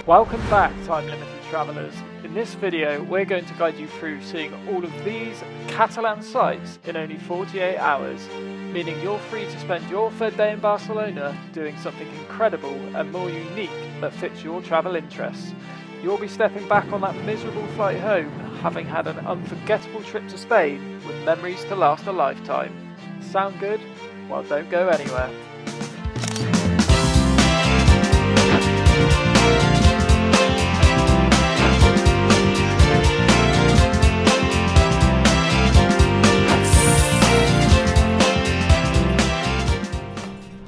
Welcome back, time limited travellers. In this video we're going to guide you through seeing all of these Catalan sites in only 48 hours, meaning you're free to spend your third day in Barcelona doing something incredible and more unique that fits your travel interests. You'll be stepping back on that miserable flight home, having had an unforgettable trip to Spain with memories to last a lifetime. Sound good? Well, don't go anywhere.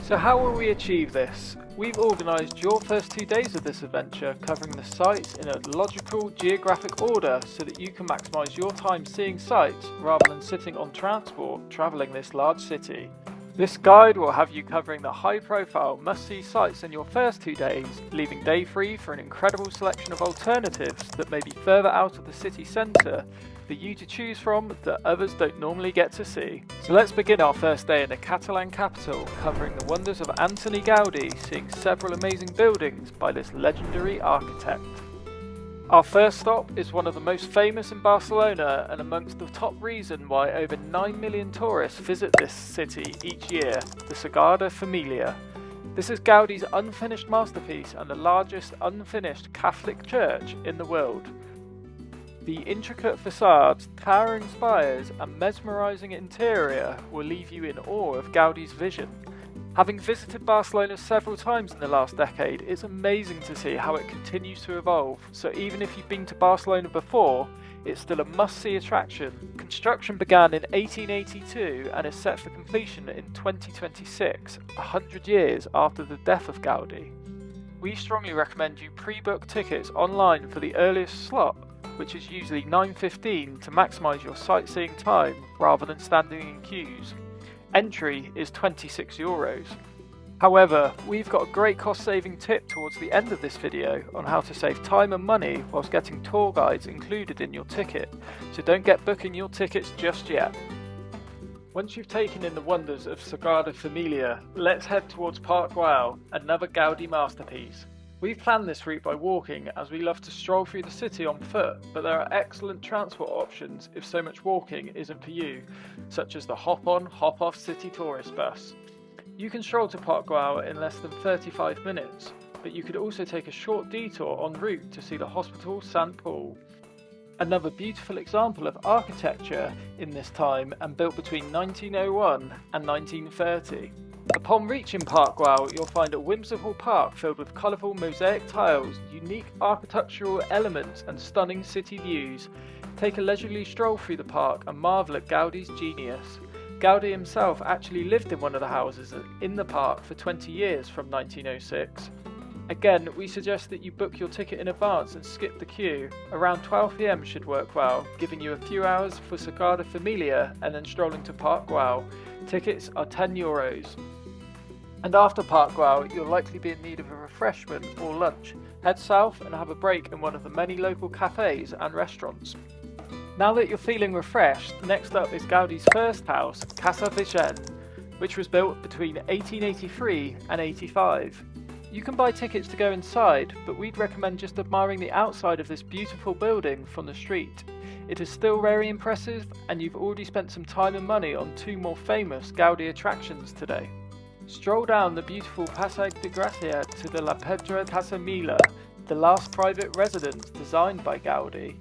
So how will we achieve this? We've organised your first 2 days of this adventure covering the sites in a logical geographic order so that you can maximise your time seeing sites rather than sitting on transport travelling this large city. This guide will have you covering the high profile must-see sites in your first 2 days, leaving day 3 for an incredible selection of alternatives that may be further out of the city centre for you to choose from that others don't normally get to see. So let's begin our first day in the Catalan capital, covering the wonders of Antoni Gaudy, seeing several amazing buildings by this legendary architect. Our first stop is one of the most famous in Barcelona and amongst the top reason why over 9 million tourists visit this city each year, the Sagrada Familia. This is Gaudy's unfinished masterpiece and the largest unfinished Catholic church in the world. The intricate facades, towering spires and mesmerising interior will leave you in awe of Gaudy's vision. Having visited Barcelona several times in the last decade, it's amazing to see how it continues to evolve, so even if you've been to Barcelona before, it's still a must-see attraction. Construction began in 1882 and is set for completion in 2026, 100 years after the death of Gaudy. We strongly recommend you pre-book tickets online for the earliest slot, which is usually 9:15 to maximise your sightseeing time rather than standing in queues. Entry is €26. However, we've got a great cost-saving tip towards the end of this video on how to save time and money whilst getting tour guides included in your ticket, so don't get booking your tickets just yet. Once you've taken in the wonders of Sagrada Familia, let's head towards Park Güell, another Gaudy masterpiece. We've planned this route by walking as we love to stroll through the city on foot, but there are excellent transport options if so much walking isn't for you, such as the hop-on, hop-off city tourist bus. You can stroll to Park Güell in less than 35 minutes, but you could also take a short detour en route to see the Hospital Sant Paul. Another beautiful example of architecture in this time and built between 1901 and 1930. Upon reaching Park Güell, you'll find a whimsical park filled with colourful mosaic tiles, unique architectural elements and stunning city views. Take a leisurely stroll through the park and marvel at Gaudy's genius. Gaudy himself actually lived in one of the houses in the park for 20 years from 1906. Again, we suggest that you book your ticket in advance and skip the queue. Around 12 PM should work well, giving you a few hours for Sagrada Familia and then strolling to Park Güell. Tickets are €10. And after Park Güell, you'll likely be in need of a refreshment or lunch. Head south and have a break in one of the many local cafes and restaurants. Now that you're feeling refreshed, next up is Gaudy's first house, Casa Vicent, which was built between 1883 and 85. You can buy tickets to go inside, but we'd recommend just admiring the outside of this beautiful building from the street. It is still very impressive, and you've already spent some time and money on 2 more famous Gaudy attractions today. Stroll down the beautiful Passeig de Gràcia to the La Pedra Casa Mila, the last private residence designed by Gaudy.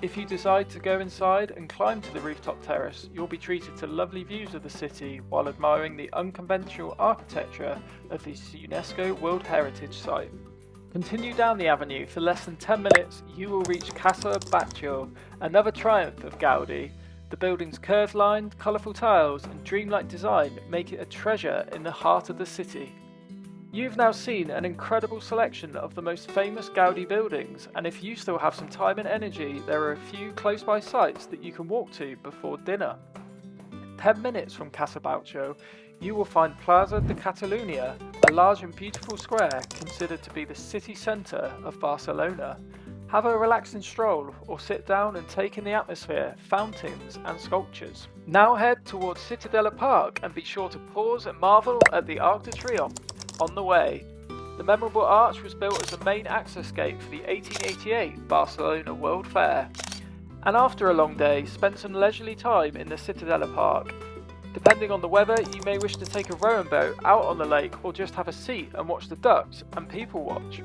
If you decide to go inside and climb to the rooftop terrace, you'll be treated to lovely views of the city while admiring the unconventional architecture of this UNESCO World Heritage Site. Continue down the avenue for less than 10 minutes, you will reach Casa Batlló, another triumph of Gaudy. The building's curved-lined, colourful tiles and dreamlike design make it a treasure in the heart of the city. You've now seen an incredible selection of the most famous Gaudy buildings, and if you still have some time and energy, there are a few close-by sites that you can walk to before dinner. 10 minutes from Casa Batlló, you will find Plaza de Catalunya, a large and beautiful square considered to be the city centre of Barcelona. Have a relaxing stroll or sit down and take in the atmosphere, fountains and sculptures. Now head towards Ciutadella Park and be sure to pause and marvel at the Arc de Triomphe on the way. The memorable arch was built as the main access gate for the 1888 Barcelona World Fair. And after a long day, spend some leisurely time in the Ciutadella Park. Depending on the weather, you may wish to take a rowing boat out on the lake or just have a seat and watch the ducks and people watch.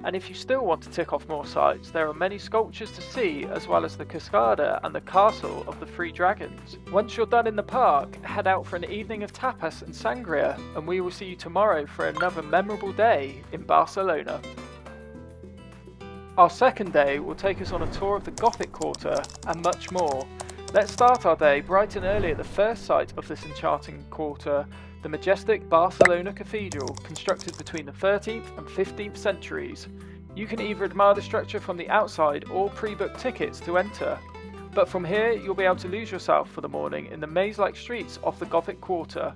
And if you still want to tick off more sites, there are many sculptures to see, as well as the Cascada and the Castle of the Three Dragons. Once you're done in the park, head out for an evening of tapas and sangria, and we will see you tomorrow for another memorable day in Barcelona. Our second day will take us on a tour of the Gothic Quarter and much more. Let's start our day bright and early at the first site of this enchanting quarter, the majestic Barcelona Cathedral, constructed between the 13th and 15th centuries. You can either admire the structure from the outside or pre-book tickets to enter. But from here, you'll be able to lose yourself for the morning in the maze-like streets of the Gothic Quarter.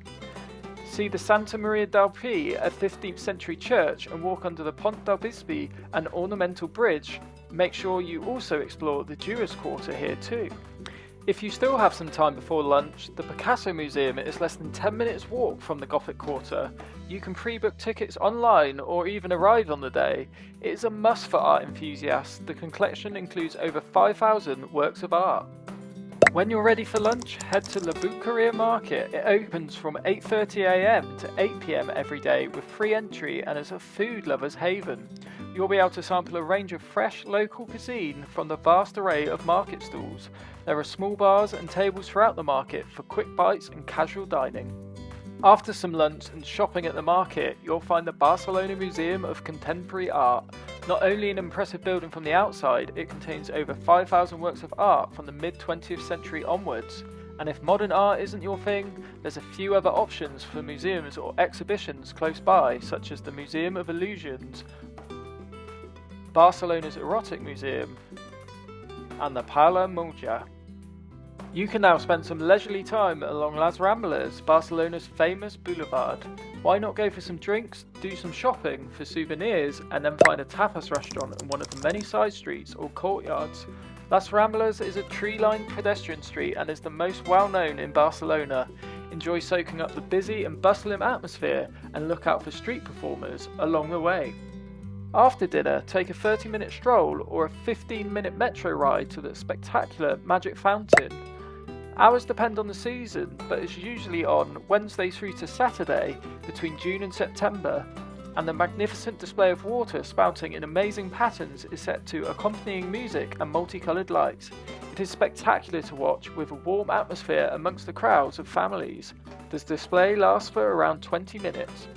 See the Santa Maria del Pi, a 15th century church, and walk under the Pont del Bisbe, an ornamental bridge. Make sure you also explore the Jewish Quarter here too. If you still have some time before lunch, the Picasso Museum is less than 10 minutes walk from the Gothic Quarter. You can pre-book tickets online or even arrive on the day. It is a must for art enthusiasts. The collection includes over 5,000 works of art. When you're ready for lunch, head to La Bucaria Market. It opens from 8:30 AM to 8 PM every day with free entry and is a food lover's haven. You'll be able to sample a range of fresh local cuisine from the vast array of market stalls. There are small bars and tables throughout the market for quick bites and casual dining. After some lunch and shopping at the market, you'll find the Barcelona Museum of Contemporary Art. Not only an impressive building from the outside, it contains over 5,000 works of art from the mid-20th century onwards. And if modern art isn't your thing, there's a few other options for museums or exhibitions close by, such as the Museum of Illusions, Barcelona's Erotic Museum, and the Paula Muja. You can now spend some leisurely time along Las Ramblas, Barcelona's famous boulevard. Why not go for some drinks, do some shopping for souvenirs, and then find a tapas restaurant in one of the many side streets or courtyards. Las Ramblas is a tree-lined pedestrian street and is the most well-known in Barcelona. Enjoy soaking up the busy and bustling atmosphere and look out for street performers along the way. After dinner, take a 30-minute stroll or a 15-minute metro ride to the spectacular Magic Fountain. Hours depend on the season, but it's usually on Wednesday through to Saturday between June and September, and the magnificent display of water spouting in amazing patterns is set to accompanying music and multicoloured lights. It is spectacular to watch with a warm atmosphere amongst the crowds of families. The display lasts for around 20 minutes.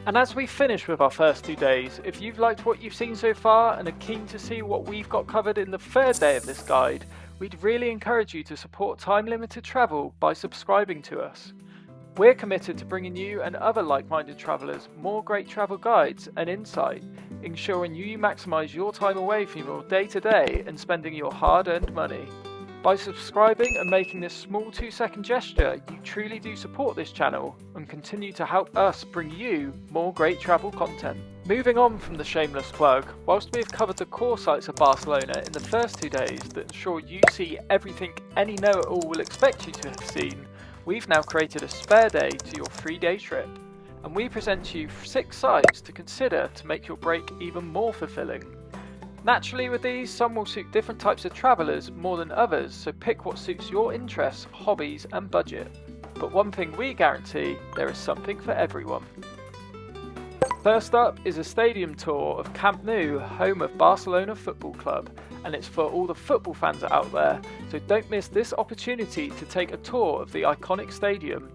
And as we finish with our first 2 days, if you've liked what you've seen so far and are keen to see what we've got covered in the third day of this guide, we'd really encourage you to support time-limited travel by subscribing to us. We're committed to bringing you and other like-minded travellers more great travel guides and insight, ensuring you maximise your time away from your day-to-day and spending your hard-earned money. By subscribing and making this small 2-second gesture, you truly do support this channel and continue to help us bring you more great travel content. Moving on from the shameless plug, whilst we have covered the core sites of Barcelona in the first 2 days that ensure you see everything any know-it-all will expect you to have seen, we've now created a spare day to your 3-day trip, and we present to you 6 sites to consider to make your break even more fulfilling. Naturally with these, some will suit different types of travellers more than others, so pick what suits your interests, hobbies and budget. But one thing we guarantee, there is something for everyone. First up is a stadium tour of Camp Nou, home of Barcelona Football Club, and it's for all the football fans out there, so don't miss this opportunity to take a tour of the iconic stadium.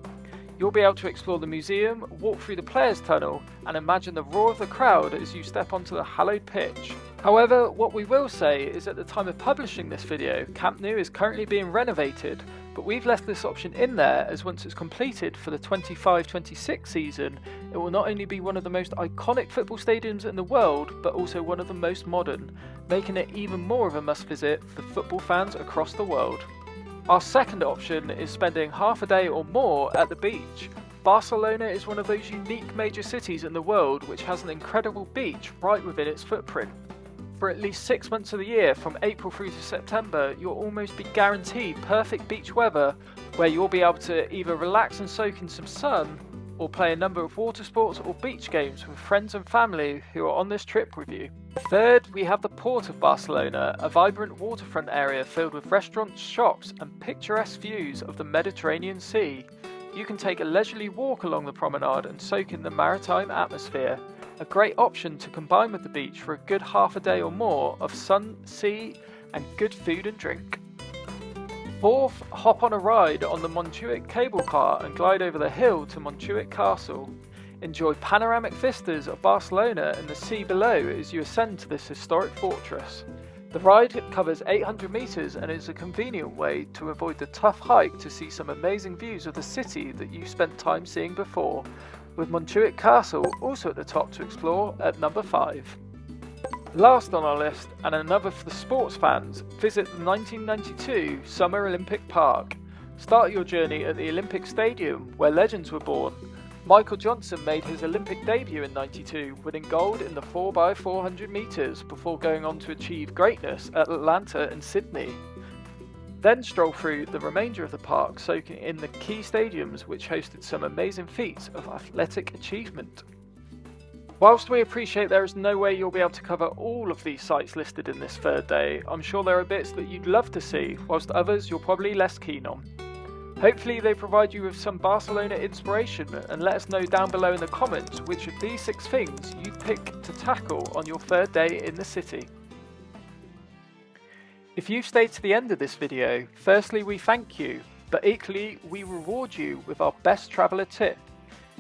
You'll be able to explore the museum, walk through the players' tunnel, and imagine the roar of the crowd as you step onto the hallowed pitch. However, what we will say is at the time of publishing this video, Camp Nou is currently being renovated, but we've left this option in there as once it's completed for the 25-26 season, it will not only be one of the most iconic football stadiums in the world, but also one of the most modern, making it even more of a must visit for football fans across the world. Our second option is spending half a day or more at the beach. Barcelona is one of those unique major cities in the world which has an incredible beach right within its footprint. For at least 6 months of the year, from April through to September, you'll almost be guaranteed perfect beach weather where you'll be able to either relax and soak in some sun or play a number of water sports or beach games with friends and family who are on this trip with you. Third, we have the Port of Barcelona, a vibrant waterfront area filled with restaurants, shops and picturesque views of the Mediterranean Sea. You can take a leisurely walk along the promenade and soak in the maritime atmosphere, a great option to combine with the beach for a good half a day or more of sun, sea and good food and drink. Fourth, hop on a ride on the Montjuic cable car and glide over the hill to Montjuic Castle. Enjoy panoramic vistas of Barcelona and the sea below as you ascend to this historic fortress. The ride covers 800 metres and is a convenient way to avoid the tough hike to see some amazing views of the city that you spent time seeing before, with Montjuic Castle also at the top to explore at number 5. Last on our list, and another for the sports fans, visit the 1992 Summer Olympic Park. Start your journey at the Olympic Stadium, where legends were born. Michael Johnson made his Olympic debut in '92, winning gold in the 4x400 metres before going on to achieve greatness at Atlanta and Sydney. Then stroll through the remainder of the park, soaking in the key stadiums which hosted some amazing feats of athletic achievement. Whilst we appreciate there is no way you'll be able to cover all of these sites listed in this third day, I'm sure there are bits that you'd love to see, whilst others you're probably less keen on. Hopefully they provide you with some Barcelona inspiration, and let us know down below in the comments which of these 6 things you pick to tackle on your third day in the city. If you've stayed to the end of this video, firstly we thank you, but equally we reward you with our best traveller tip.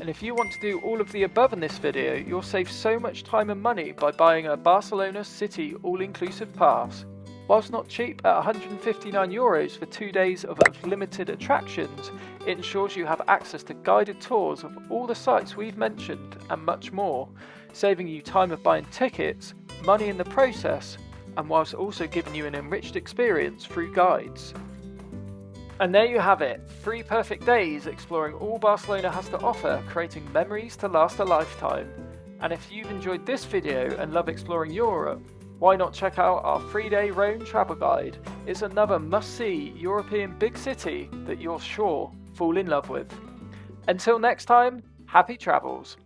And if you want to do all of the above in this video, you'll save so much time and money by buying a Barcelona City all-inclusive pass. Whilst not cheap at €159 for 2 days of limited attractions, it ensures you have access to guided tours of all the sites we've mentioned and much more, saving you time of buying tickets, money in the process, and whilst also giving you an enriched experience through guides. And there you have it, 3 perfect days exploring all Barcelona has to offer, creating memories to last a lifetime. And if you've enjoyed this video and love exploring Europe, why not check out our 3-day Rome travel guide? It's another must-see European big city that you're sure fall in love with. Until next time, happy travels!